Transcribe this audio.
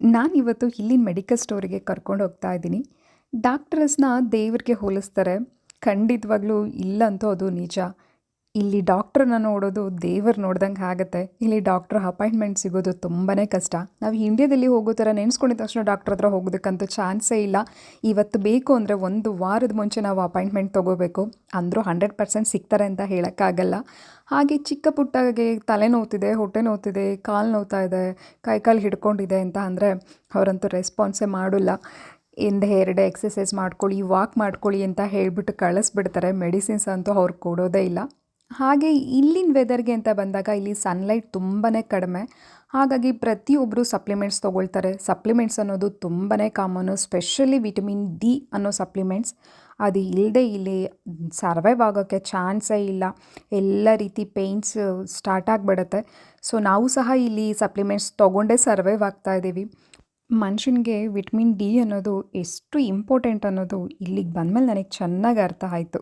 ನಾನಿವತ್ತು ಇಲ್ಲಿನ ಮೆಡಿಕಲ್ ಸ್ಟೋರಿಗೆ ಕರ್ಕೊಂಡು ಹೋಗ್ತಾ ಇದ್ದೀನಿ. ಡಾಕ್ಟರ್ಸ್‌ನ ದೇವ್ರಿಗೆ ಹೋಲಿಸ್ತಾರೆ. ಖಂಡಿತವಾಗ್ಲೂ ಇಲ್ಲಂತೂ ಅದು ನಿಜ. ಇಲ್ಲಿ ಡಾಕ್ಟ್ರನ್ನ ನೋಡೋದು ದೇವ್ರು ನೋಡ್ದಂಗೆ ಆಗುತ್ತೆ. ಇಲ್ಲಿ ಡಾಕ್ಟ್ರ್ ಅಪಾಯಿಂಟ್ಮೆಂಟ್ ಸಿಗೋದು ತುಂಬಾ ಕಷ್ಟ. ನಾವು ಇಂಡಿಯಾದಲ್ಲಿ ಹೋಗೋ ಥರ ನೆನೆಸ್ಕೊಂಡಿದ ತಕ್ಷಣ ಡಾಕ್ಟ್ರ್ ಹತ್ರ ಹೋಗೋದಕ್ಕಂತೂ ಚಾನ್ಸೇ ಇಲ್ಲ. ಇವತ್ತು ಬೇಕು ಅಂದರೆ 1 ವಾರದ ಮುಂಚೆ ನಾವು ಅಪಾಯಿಂಟ್ಮೆಂಟ್ ತೊಗೋಬೇಕು. ಅಂದರೂ 100% ಸಿಗ್ತಾರೆ ಅಂತ ಹೇಳೋಕ್ಕಾಗಲ್ಲ. ಹಾಗೆ ಚಿಕ್ಕ ಪುಟ್ಟಗೆ ತಲೆ ನೋವ್ತಿದೆ, ಹೊಟ್ಟೆ ನೋವ್ತಿದೆ, ಕಾಲು ನೋವ್ತಾ ಇದೆ, ಕೈಕಾಲು ಹಿಡ್ಕೊಂಡಿದೆ ಅಂತ ಅಂದರೆ ಅವರಂತೂ ರೆಸ್ಪಾನ್ಸೇ ಮಾಡೋಲ್ಲ. ಹಿಂದೆ 2 ಎಕ್ಸಸೈಸ್ ಮಾಡ್ಕೊಳ್ಳಿ, ವಾಕ್ ಮಾಡ್ಕೊಳ್ಳಿ ಅಂತ ಹೇಳಿಬಿಟ್ಟು ಕಳಿಸ್ಬಿಡ್ತಾರೆ. ಮೆಡಿಸಿನ್ಸ್ ಅಂತೂ ಅವ್ರು ಕೊಡೋದೇ ಇಲ್ಲ. ಹಾಗೆ ಇಲ್ಲಿನ ವೆದರ್ಗೆ ಅಂತ ಬಂದಾಗ ಇಲ್ಲಿ ಸನ್ಲೈಟ್ ತುಂಬಾ ಕಡಿಮೆ. ಹಾಗಾಗಿ ಪ್ರತಿಯೊಬ್ಬರು ಸಪ್ಲಿಮೆಂಟ್ಸ್ ತೊಗೊಳ್ತಾರೆ. ಸಪ್ಲಿಮೆಂಟ್ಸ್ ಅನ್ನೋದು ತುಂಬಾ ಕಾಮನು. ಸ್ಪೆಷಲಿ ವಿಟಮಿನ್ ಡಿ ಅನ್ನೋ ಸಪ್ಲಿಮೆಂಟ್ಸ್. ಅದು ಇಲ್ಲದೆ ಇಲ್ಲಿ ಸರ್ವೈವ್ ಆಗೋಕ್ಕೆ ಚಾನ್ಸೇ ಇಲ್ಲ. ಎಲ್ಲ ರೀತಿ ಪೇಯ್ನ್ಸ್ ಸ್ಟಾರ್ಟ್ ಆಗಿಬಿಡುತ್ತೆ. ಸೊ ನಾವು ಸಹ ಇಲ್ಲಿ ಸಪ್ಲಿಮೆಂಟ್ಸ್ ತೊಗೊಂಡೇ ಸರ್ವೈವ್ ಆಗ್ತಾಯಿದ್ದೀವಿ. ಮನುಷ್ಯನಿಗೆ ವಿಟಮಿನ್ ಡಿ ಅನ್ನೋದು ಎಷ್ಟು ಇಂಪಾರ್ಟೆಂಟ್ ಅನ್ನೋದು ಇಲ್ಲಿಗೆ ಬಂದಮೇಲೆ ನನಗೆ ಚೆನ್ನಾಗಿ ಅರ್ಥ ಆಯಿತು.